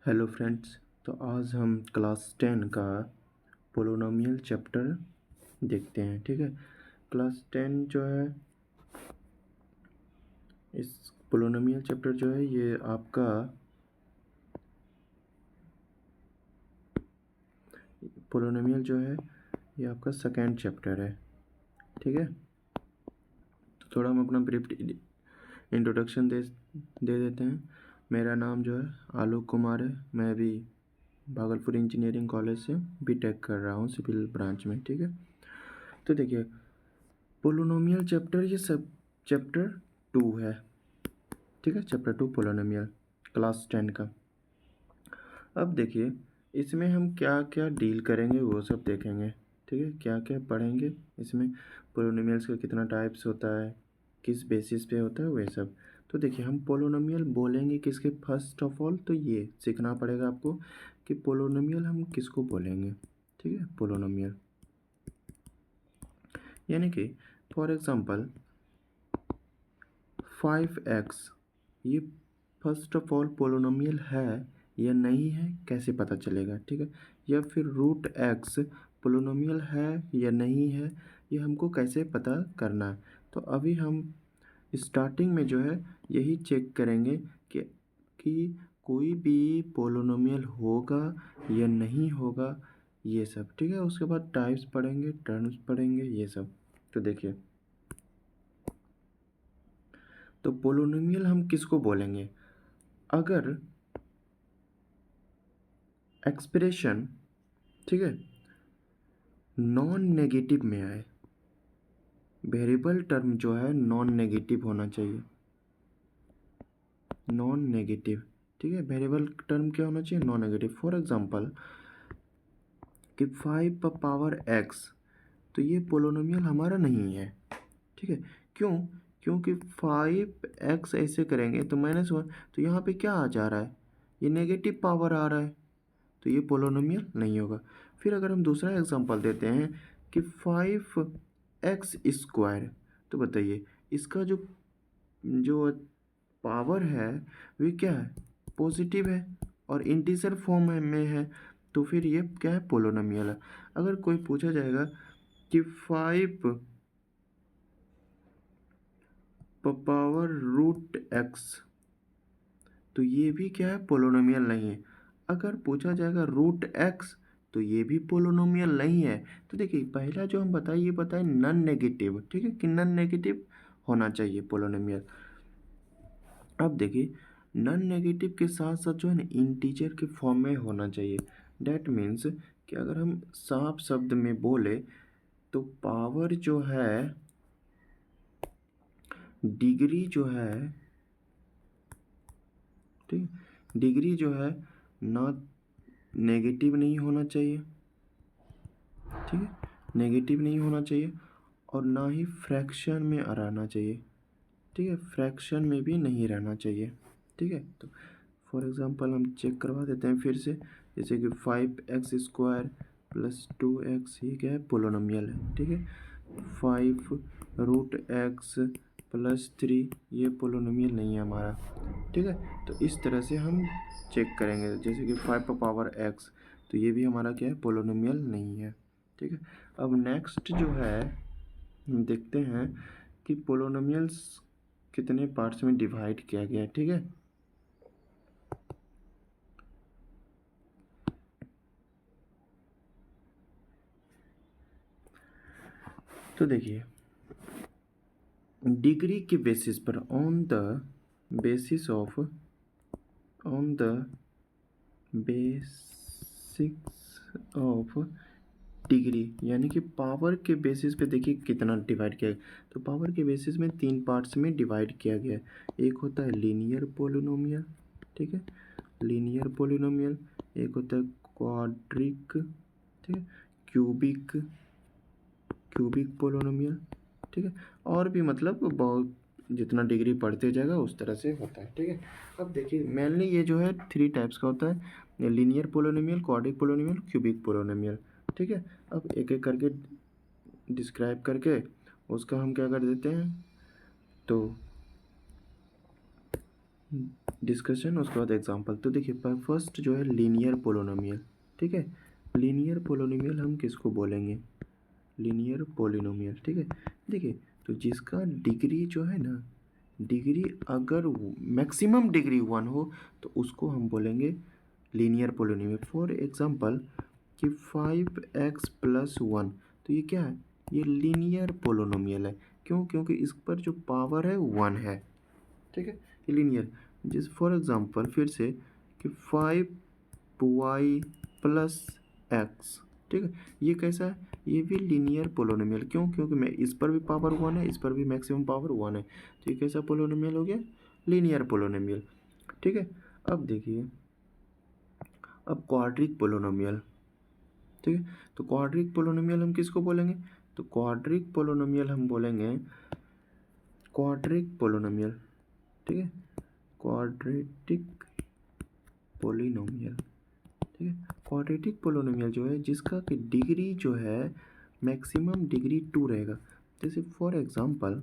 Hello friends. तो आज हम क्लास 10 का पोलोनोमियल चैप्टर देखते हैं। ठीक है, क्लास 10 जो है, इस पोलोनोमियल चैप्टर जो है ये आपका पोलोनोमियल जो है ये आपका सेकेंड चैप्टर है। ठीक है, तो थोड़ा हम अपना ब्रीफ इंट्रोडक्शन दे देते हैं। मेरा नाम जो है आलोक कुमार है। मैं अभी भागलपुर इंजीनियरिंग कॉलेज से बीटेक कर रहा हूँ सिविल ब्रांच में। ठीक है, तो देखिए पोलोनोमियल चैप्टर ये सब चैप्टर 2 है। ठीक है, चैप्टर 2 पोलोनोमियल क्लास 10 का। अब देखिए इसमें हम क्या क्या डील करेंगे वो सब देखेंगे। ठीक है, क्या क्या पढ़ेंगे इसमें, पोलोनोमियल्स का कितना टाइप्स होता है, किस बेसिस पे होता है, वह सब। तो देखिए हम पोलोनोमियल बोलेंगे किसके, फर्स्ट ऑफ ऑल तो ये सीखना पड़ेगा आपको कि पोलोनोमियल हम किसको बोलेंगे। ठीक है, पोलोनोमियल यानी कि फॉर एग्जांपल 5x, ये फर्स्ट ऑफ ऑल पोलोनोमियल है या नहीं है कैसे पता चलेगा। ठीक है, या फिर रूट एक्स पोलोनोमियल है या नहीं है, ये हमको कैसे पता करना है। तो अभी हम स्टार्टिंग में जो है यही चेक करेंगे कि कोई भी पोलोनोमियल होगा या नहीं होगा, ये सब। ठीक है, उसके बाद टाइप्स पढ़ेंगे, टर्म्स पढ़ेंगे, ये सब। तो देखिए, तो पोलोनोमियल हम किसको बोलेंगे अगर एक्सप्रेशन, ठीक है, नॉन नेगेटिव में आए। वेरिएबल टर्म जो है नॉन नेगेटिव होना चाहिए, नॉन नेगेटिव। ठीक है, वेरिएबल टर्म क्या होना चाहिए, नॉन नेगेटिव। फॉर एग्जांपल कि 5 पावर x, तो ये पोलोनोमियल हमारा नहीं है। ठीक है, क्यों? क्योंकि 5x ऐसे करेंगे तो -1, तो यहाँ पे क्या आ जा रहा है, ये नेगेटिव पावर आ रहा है, तो ये पोलोनोमियल नहीं होगा। फिर अगर हम दूसरा एग्जांपल देते हैं कि 5x², तो बताइए इसका जो जो पावर है वे क्या है, पॉजिटिव है और इंटीजर फॉर्म में है, तो फिर ये क्या है, पोलोनोमियल है। अगर कोई पूछा जाएगा कि 5 पावर√x, तो ये भी क्या है, पोलोनोमियल नहीं है। अगर पूछा जाएगा √x, तो ये भी पोलोनोमियल नहीं है। तो देखिए पहला जो हम बताए ये बताए नॉन नेगेटिव। ठीक है, कि नॉन नेगेटिव होना चाहिए पोलोनोमियल। अब देखिए नॉन नेगेटिव के साथ साथ जो है ना इंटीजर के फॉर्म में होना चाहिए। डैट मीन्स कि अगर हम साफ शब्द में बोले तो पावर जो है, डिग्री जो है, ठीक, डिग्री जो है ना नेगेटिव नहीं होना चाहिए। ठीक है, नेगेटिव नहीं होना चाहिए और ना ही फ्रैक्शन में रहना चाहिए। ठीक है, फ्रैक्शन में भी नहीं रहना चाहिए। ठीक है, तो फॉर एग्जांपल हम चेक करवा देते हैं फिर से, जैसे कि 5x² + 2x, ये क्या है, पोलोनोमियल है। ठीक है, 5√x + 3, ये पोलोनोमियल नहीं है हमारा। ठीक है, तो इस तरह से हम चेक करेंगे, जैसे कि 5 पावर x, तो ये भी हमारा क्या है, पोलोनोमियल नहीं है। ठीक है, अब नेक्स्ट जो है हम देखते हैं कि पोलोनोमियल्स कितने पार्ट्स में डिवाइड किया गया है। ठीक है, तो देखिए डिग्री के बेसिस पर, on the basis of degree, यानी कि पावर के बेसिस पे देखिए कितना डिवाइड किया है। तो पावर के बेसिस में 3 पार्ट्स में डिवाइड किया गया है। एक होता है लीनियर पोलिनोमियल, ठीक है, लीनियर पोलिनोमियल। एक होता है क्वाड्रिक, ठीक है, क्यूबिक पोलिनोमियल। ठीक है, और भी मतलब बहुत, जितना डिग्री बढ़ते जाएगा उस तरह से होता है। ठीक है, अब देखिए मेनली ये जो है 3 टाइप्स का होता है, linear polynomial, quadric polynomial, cubic polynomial. ठीक है, अब एक एक करके डिस्क्राइब करके उसका हम क्या कर देते हैं, तो डिस्कशन, उसके बाद एग्जांपल। तो देखिए फर्स्ट जो है लीनियर पोलिनोमियल, ठीक है। लीनियर पोलिनोमियल हम किसको बोलेंगे? लीनियर पोलिनोमियल, ठीक है। देखिए तो जिसका डिग्री जो है ना, डिग्री अगर मैक्सिमम डिग्री 1 हो तो उसको हम बोलेंगे लीनियर पोलिनोमियल। फॉर एग्जांपल कि 5x+1, तो ये क्या है? ये लीनियर पोलिनोमियल है। क्यों? क्योंकि इस पर जो पावर है 1 है, ठीक है। ये लीनियर, जिस फॉर एग्जांपल फिर से कि 5y+x, ठीक है। ये कैसा है? ये भी लीनियर पोलिनोमियल। क्यों? क्योंकि मैं इस पर भी पावर 1 है, इस पर भी मैक्सिमम पावर 1 है, तो ये कैसा पोलिनोमियल हो गया? लीनियर पोलिनोमियल, ठीक है। अब देखिए, अब क्वाड्रिक पोलिनोमियल, ठीक है। तो क्वाड्रिक पोलिनोमियल हम किसको बोलेंगे? तो क्वाड्रिक पोलिनोमियल हम बोलेंगे क्वाड्रिक पोलिनोमियल, ठीक है। क्वाड्रेटिक पोलिनोमियल, ठीक है। क्वाड्रेटिक पोलिनोमियल जो है जिसका कि डिग्री जो है मैक्सिमम डिग्री 2 रहेगा। जैसे फॉर एग्जांपल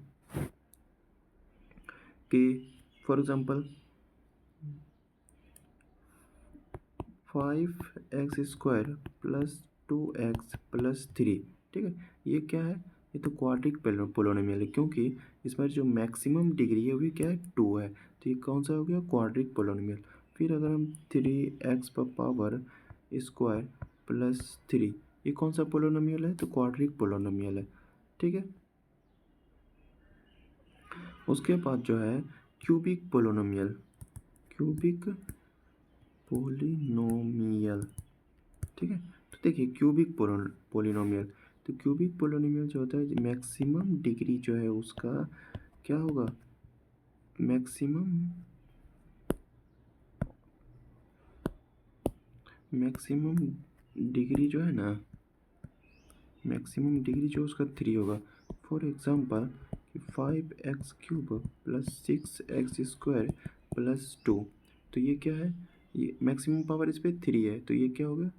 कि 5x² + 2x+3, ठीक है। ये क्या है? ये तो क्वाड्रिक पोलिनोमियल है, क्योंकि इसमें जो मैक्सिमम डिग्री है वो क्या है? 2 है, तो ये कौन सा हो गया? Quadric polynomial. फिर अगर हम 3x² + 3, ये कौन सा पोलिनोमियल है? तो क्वाड्रिक पोलिनोमियल है, ठीक है। उसके बाद जो है क्यूबिक पोलिनोमियल, क्यूबिक पोलिनोमियल, ठीक है। तो देखिए क्यूबिक पोलिनोमियल, तो क्यूबिक पोलिनोमियल जो होता है मैक्सिमम डिग्री जो है उसका क्या होगा? मैक्सिमम डिग्री जो है ना, मैक्सिमम डिग्री जो उसका 3 होगा। फॉर एग्जांपल 5x³ + 6x² + 2, तो ये क्या है? ये मैक्सिमम पावर इस पर 3 है, तो ये क्या होगा?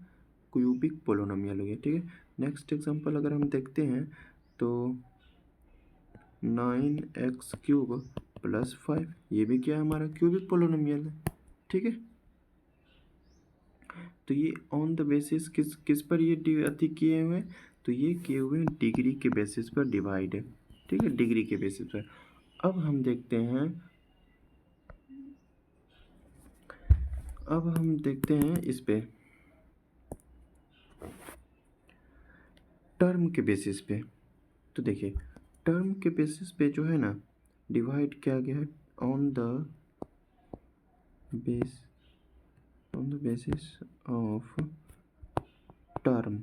क्यूबिक पोलिनोमियल हो गया, ठीक है। नेक्स्ट एग्जांपल अगर हम देखते हैं तो 9x³ + 5, ये भी क्या है? हमारा क्यूबिक पोलिनोमियल है, ठीक है। तो ये ऑन द बेसिस किस किस पर ये अति किए हुए हैं? तो ये किए हुए हैं डिग्री के बेसिस पर डिवाइड है, ठीक है, डिग्री के बेसिस पर। अब हम देखते हैं, इस पे टर्म के बेसिस पे। तो देखिए टर्म के बेसिस पे जो है ना डिवाइड किया गया है on the basis of term,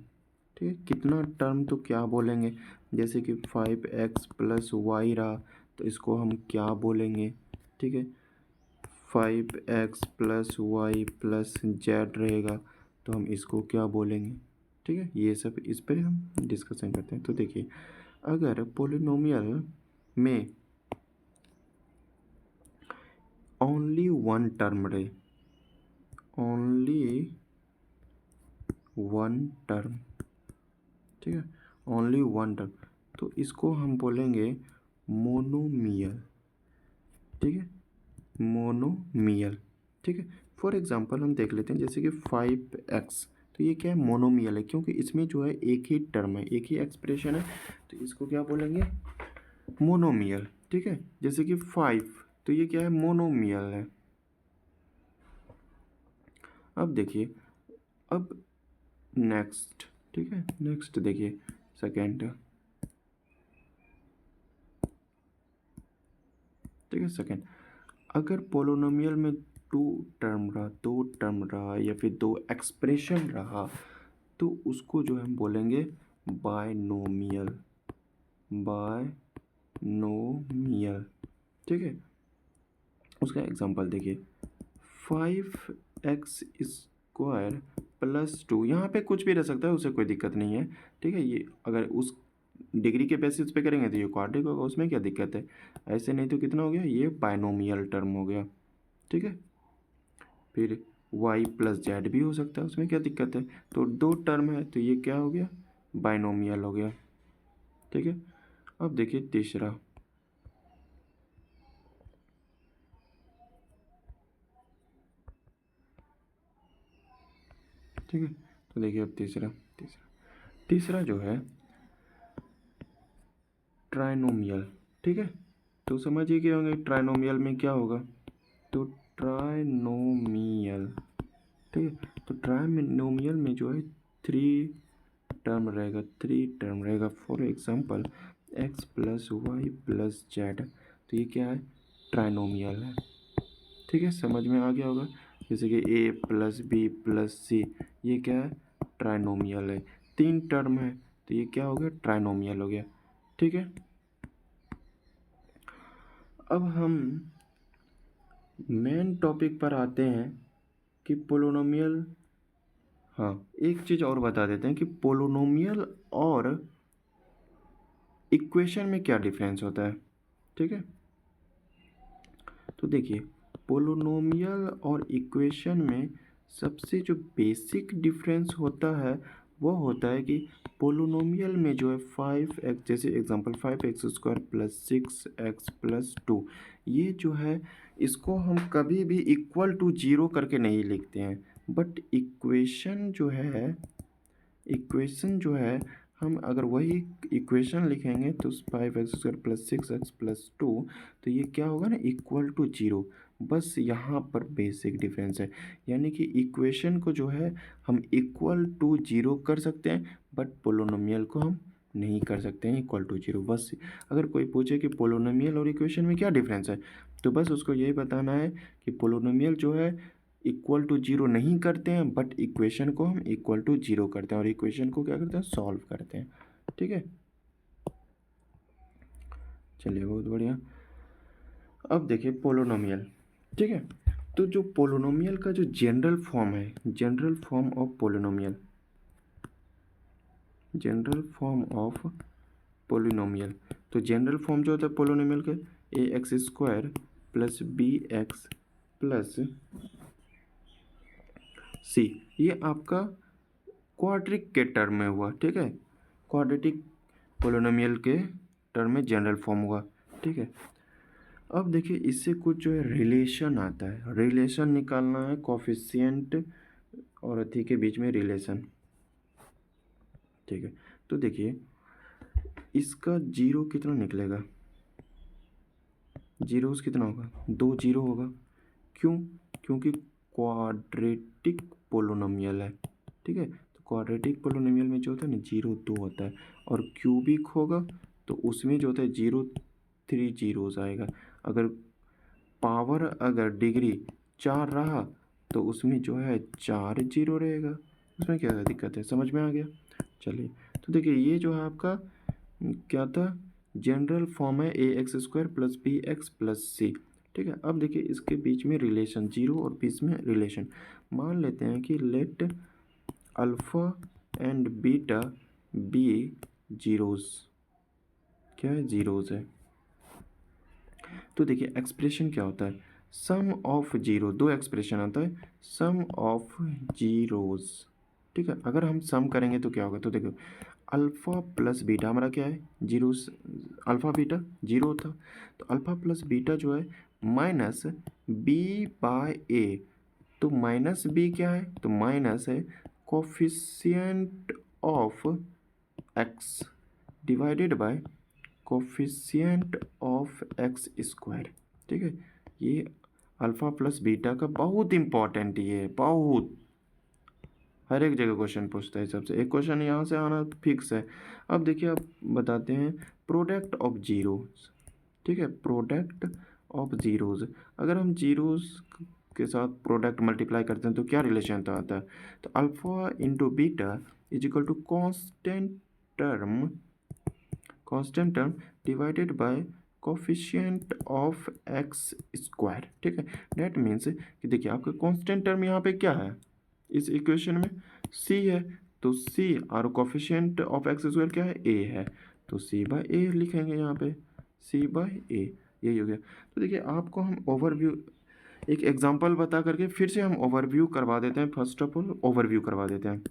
ठीक है। कितना टर्म तो क्या बोलेंगे? जैसे कि 5x+y रहा तो इसको हम क्या बोलेंगे? ठीक है, 5x+y+z रहेगा तो हम इसको क्या बोलेंगे? ठीक है, ये सब इस पर हम डिस्कशन करते हैं। तो देखिए अगर पोलिनोमियल में ओनली वन टर्म रहे, ओनली वन टर्म, ठीक है, ओनली वन टर्म, तो इसको हम बोलेंगे मोनोमियल, ठीक है, मोनोमियल, ठीक है। फॉर एग्जांपल हम देख लेते हैं जैसे कि 5x, तो ये क्या है? मोनोमियल है, क्योंकि इसमें जो है एक ही टर्म है, एक ही एक्सप्रेशन है, तो इसको क्या बोलेंगे? मोनोमियल, ठीक है। जैसे कि 5, तो ये क्या है? मोनोमियल है। अब देखिए, अब नेक्स्ट, ठीक है, नेक्स्ट देखिए सेकेंड, ठीक है, सेकेंड, अगर पोलिनोमियल में दो टर्म रहा या फिर दो एक्सप्रेशन रहा तो उसको जो हम बोलेंगे बायनोमियल, बायनोमियल, ठीक है। उसका एग्जांपल देखिए 5x² + 2, यहाँ पे कुछ भी रह सकता है, उसे कोई दिक्कत नहीं है, ठीक है। ये अगर उस डिग्री के बेसिस पे करेंगे तो ये क्वाड्रिक होगा, उसमें क्या दिक्कत है? ऐसे नहीं तो कितना हो गया? ये बायनोमियल टर्म हो गया, ठीक है। फिर y+z भी हो सकता है, उसमें क्या दिक्कत है? तो दो टर्म है तो ये क्या हो गया? बायनोमियल हो गया, ठीक है। अब देखिए तीसरा, ठीक है। तो देखिए अब तीसरा जो है ट्राइनोमियल। ठीक है, तो समझिए कि होंगे ट्राइनोमियल में क्या होगा। तो ट्राइनोमियल, ठीक है, तो ट्राइनोमियल में जो है थ्री टर्म रहेगा। For example x plus y plus z, तो ये क्या है, ट्राइनोमियल है। ठीक है, समझ में आ गया होगा। जैसे कि ए प्लस बी प्लस सी, ये क्या है, ट्राइनोमियल है। 3 टर्म है तो ये क्या हो गया, ट्राइनोमियल हो गया। ठीक है, अब हम मेन टॉपिक पर आते हैं कि पोलिनोमियल। हाँ, एक चीज़ और बता देते हैं कि पोलिनोमियल और इक्वेशन में क्या डिफरेंस होता है। ठीक है, तो देखिए पोलिनोमियल और इक्वेशन में सबसे जो बेसिक डिफरेंस होता है वो होता है कि पोलिनोमियल में जो है 5x, जैसे example 5x² plus 6x plus 2, ये जो है इसको हम कभी भी इक्वल टू 0 करके नहीं लिखते हैं। बट इक्वेशन जो है हम अगर वही इक्वेशन लिखेंगे तो 5x² प्लस 6x प्लस 2, तो ये क्या होगा ना, इक्वल टू 0। बस यहाँ पर बेसिक डिफरेंस है, यानी कि इक्वेशन को जो है हम इक्वल टू 0 कर सकते हैं बट पोलिनोमियल को हम नहीं कर सकते हैं इक्वल टू 0। बस अगर कोई पूछे कि पोलिनोमियल और इक्वेशन में क्या डिफरेंस है, तो बस उसको यही बताना है कि पोलिनोमियल जो है इक्वल टू 0 नहीं करते हैं बट इक्वेशन को हम इक्वल टू 0 करते हैं और इक्वेशन को क्या करते हैं, सॉल्व करते हैं। ठीक है, चलिए बहुत बढ़िया। अब देखिए पोलिनोमियल। ठीक है, तो जो पोलिनोमियल का जो जनरल फॉर्म है, जनरल फॉर्म ऑफ पोलिनोमियल, तो जनरल फॉर्म जो होता है पोलिनोमियल का, ax² plus bx plus c, ये आपका क्वाड्रिक के टर्म में हुआ। ठीक है, क्वाड्रेटिक पोलिनोमियल के टर्म में जनरल फॉर्म हुआ। ठीक है, अब देखिए इससे कुछ जो है रिलेशन आता है, रिलेशन निकालना है, कोफिशिएंट और अथी के बीच में रिलेशन। ठीक है, तो देखिए इसका जीरो कितना निकलेगा, जीरोस कितना होगा, 2 जीरो होगा। क्यों, क्योंकि क्वाड्रेटिक पोलिनोमियल है। ठीक है, तो क्वाड्रेटिक पोलिनोमियल में जो होता है ना 0 2 होता है, और क्यूबिक होगा तो उसमें जो होता है 0 3 जीरोस आएगा। अगर पावर अगर डिग्री 4 रहा तो उसमें जो है 4 जीरो रहेगा। उसमें क्या दिक्कत है, समझ में आ गया। चलिए, तो देखिए ये जो है आपका क्या था, जनरल फॉर्म है ax² plus bx plus c। ठीक है, अब देखिए इसके बीच में रिलेशन, 0 और बीच में रिलेशन। मान लेते हैं कि let alpha and beta be zeros, क्या है, जीरोस है। तो देखिए एक्सप्रेशन क्या होता है, सम ऑफ जीरो, 2 एक्सप्रेशन आता है, सम ऑफ जीरोस। ठीक है, अगर हम सम करेंगे तो क्या होगा, तो देखो अल्फ़ा प्लस बीटा हमारा क्या है, जीरो, अल्फ़ा बीटा 0 था, तो अल्फ़ा प्लस बीटा जो है माइनस बी बाय ए, तो माइनस बी क्या है, तो माइनस है coefficient of x divided by coefficient of x²। ठीक है, ये अल्फ़ा प्लस बीटा का बहुत इंपॉर्टेंट, ये है बहुत, हर एक जगह क्वेश्चन पूछता है सबसे, एक क्वेश्चन यहाँ से आना फिक्स है। अब देखिए अब बताते हैं प्रोडक्ट ऑफ जीरोस। ठीक है, प्रोडक्ट ऑफ जीरोस, अगर हम जीरोस के साथ प्रोडक्ट मल्टीप्लाई करते हैं तो क्या रिलेशन तो आता है, तो alpha into beta is equal to constant term divided by coefficient of x²। ठीक है, डेट मीन्स कि देखिए आपका कांस्टेंट टर्म यहाँ पे क्या है, इस इक्वेशन में c है, तो c और कोफिशिएंट ऑफ x² क्या है, a है, तो c बाय a लिखेंगे यहाँ पे, c बाय a, यही हो गया। तो देखिए आपको हम ओवरव्यू एक एग्जांपल बता करके फिर से हम ओवरव्यू करवा देते हैं। फर्स्ट ऑफ ऑल ओवरव्यू करवा देते हैं।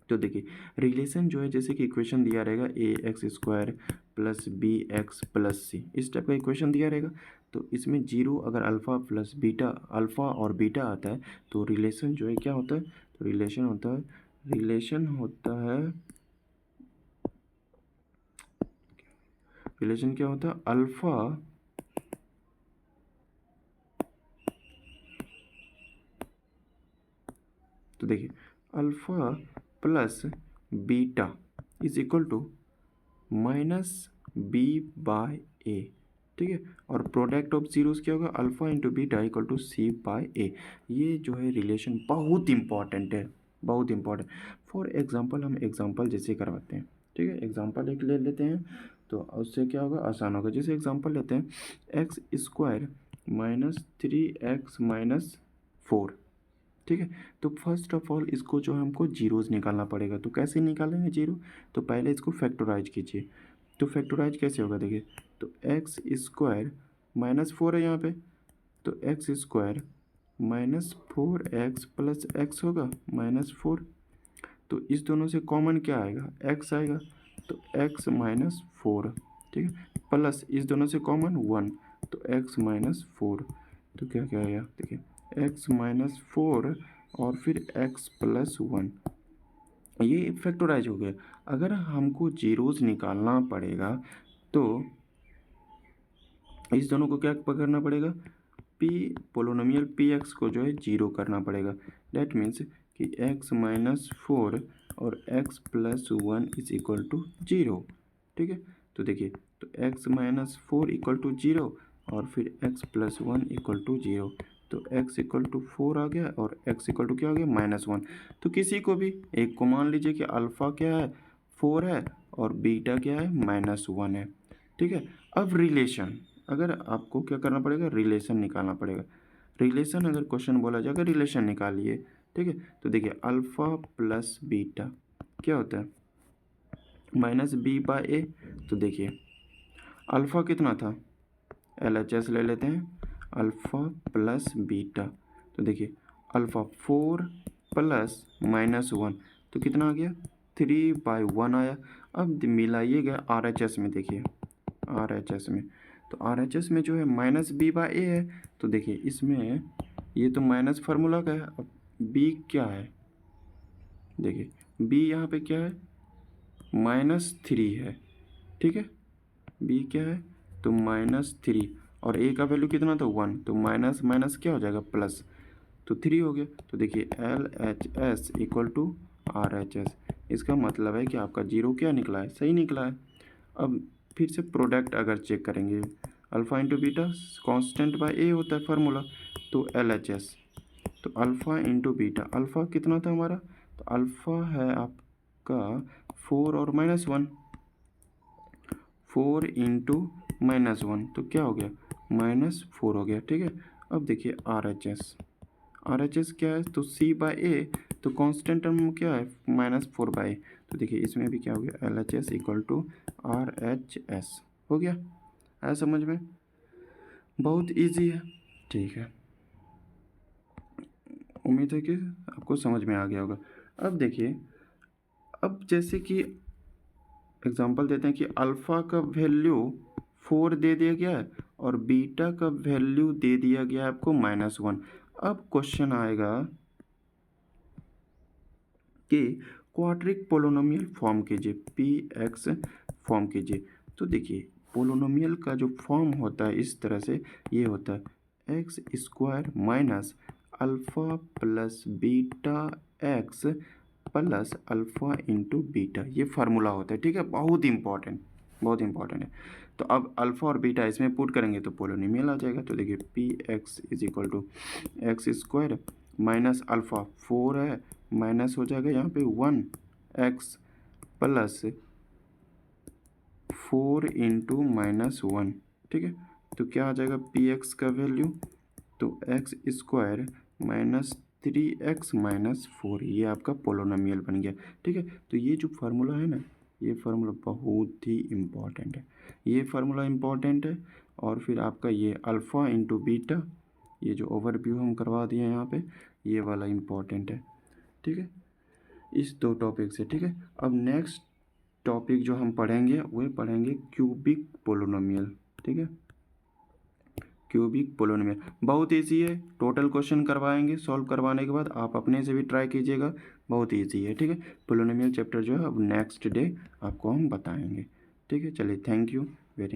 तो देखिए रिलेशन जो है, जैसे कि इक्वेशन दिया रहेगा ax² plus bx plus c, इस टाइप का इक्वेशन दिया रहेगा, तो इसमें जीरो अगर अल्फ़ा प्लस बीटा, अल्फ़ा और बीटा आता है तो रिलेशन जो है क्या होता है, तो रिलेशन क्या होता है अल्फा तो देखिए alpha plus beta is equal to minus b by a, ठीक है। और प्रोडक्ट ऑफ जीरोस क्या होगा alpha into beta equal to c by a. ये जो है रिलेशन बहुत इंपॉर्टेंट है, बहुत इंपॉर्टेंट। फॉर एग्जांपल हम एग्जांपल जैसे करवाते हैं, ठीक है। एग्जांपल एक ले लेते हैं तो उससे क्या होगा आसान होगा। जैसे एग्जांपल लेते हैं x square minus 3x minus 4, ठीक है। तो फर्स्ट ऑफ ऑल इसको जो हमको जीरोस निकालना पड़ेगा। तो कैसे निकालेंगे जीरो, तो पहले इसको फैक्टराइज कीजिए। तो फैक्टराइज कैसे होगा देखिए, तो एक्स स्क्वायर माइनस 4 है यहाँ पे, तो x square minus 4x plus x होगा माइनस 4। तो इस दोनों से कॉमन क्या आएगा x आएगा, तो x माइनस 4, ठीक है। प्लस इस दोनों से कॉमन 1, तो x माइनस 4। तो क्या क्या आया देखिए x माइनस 4 और फिर x प्लस 1, ये फैक्टराइज हो गया। अगर हमको जीरोस निकालना पड़ेगा तो इस दोनों को क्या पकड़ना पड़ेगा, पी पोलोनोमियल पी एक्स को जो है जीरो करना पड़ेगा। डेट मीन्स कि x माइनस 4 और x plus 1 is equal to zero, ठीक है। तो देखिए तो x minus 4 equal to zero और फिर x plus 1 equal to zero. तो x इक्वल टू 4 आ गया और x इक्वल टू क्या आ गया माइनस 1। तो किसी को भी एक को मान लीजिए कि अल्फ़ा क्या है 4 है और बीटा क्या है माइनस 1 है, ठीक है। अब रिलेशन, अगर आपको क्या करना पड़ेगा रिलेशन निकालना पड़ेगा। रिलेशन अगर क्वेश्चन बोला जाएगा रिलेशन निकालिए, ठीक है। तो देखिए अल्फ़ा प्लस बीटा क्या होता है माइनस बी बाय ए। तो देखिए अल्फ़ा कितना था LHS ले लेते हैं अल्फ़ा प्लस बीटा। तो देखिए अल्फ़ा 4 प्लस माइनस 1, तो कितना आ गया 3/1 आया। अब मिलाइएगा RHS में, देखिए RHS में, तो RHS में जो है माइनस बी बाय ए है। तो देखिए इसमें ये तो माइनस फार्मूला का है, अब बी क्या है देखिए बी यहाँ पे क्या है -3 है, ठीक है। बी क्या है तो -3 और ए का वैल्यू कितना था 1, तो माइनस माइनस क्या हो जाएगा प्लस, तो 3 हो गया। तो देखिए LHS इक्वल टू RHS, इसका मतलब है कि आपका जीरो क्या निकला है सही निकला है। अब फिर से प्रोडक्ट अगर चेक करेंगे alpha into beta constant by a होता है फार्मूला, तो LHS, तो अल्फ़ा इंटू बीटा अल्फ़ा कितना था हमारा, तो अल्फ़ा है आपका 4 और -1, 4 इंटू -1 तो क्या हो गया -4 हो गया, ठीक है। अब देखिए RHS क्या है तो C बाय ए, तो कांस्टेंट टर्म क्या है -4/a। तो देखिए इसमें भी क्या हो गया LHS इक्वल टू RHS हो गया। है समझ में, बहुत इजी है, ठीक है। उम्मीद है कि आपको समझ में आ गया होगा। अब देखिए अब जैसे कि एग्जांपल देते हैं कि अल्फ़ा का वैल्यू 4 दे दिया गया है और बीटा का वैल्यू दे दिया गया है आपको -1। अब क्वेश्चन आएगा कि क्वाड्रिक पोलोनोमियल फॉर्म कीजिए, PX फॉर्म कीजिए। तो देखिए पोलोनोमियल का जो फॉर्म होता है इस तरह से ये होता है x square minus alpha plus beta x plus alpha into beta, ये फार्मूला होता है, ठीक है। बहुत इंपॉर्टेंट, बहुत इंपॉर्टेंट है। तो अब अल्फ़ा और बीटा इसमें पुट करेंगे तो पोलोनोमियल आ जाएगा। तो देखिए PX is equal to x square minus alpha 4 है माइनस हो जाएगा यहाँ पे 1x प्लस 4 इंटू -1, ठीक है। तो क्या आ जाएगा PX का वैल्यू, तो x square minus 3x minus 4, ये आपका पोलोनोमियल बन गया, ठीक है। तो ये जो फार्मूला है ना ये फार्मूला बहुत ही इम्पॉर्टेंट है, ये फार्मूला इम्पॉर्टेंट है। और फिर आपका ये अल्फ़ा इंटू बीटा, ये जो ओवरव्यू हम करवा दिए यहाँ पे ये वाला इम्पॉर्टेंट है, ठीक है। इस दो टॉपिक से, ठीक है। अब नेक्स्ट टॉपिक जो हम पढ़ेंगे वो पढ़ेंगे क्यूबिक पोलोनोमियल, ठीक है। क्यूबिक पोलिनोमियल बहुत ईजी है। टोटल क्वेश्चन करवाएंगे, सॉल्व करवाने के बाद आप अपने से भी ट्राई कीजिएगा, बहुत ईजी है। ठीक है, पोलिनोमियल चैप्टर जो है अब नेक्स्ट डे आपको हम बताएंगे। ठीक है, चलिए, थैंक यू वेरी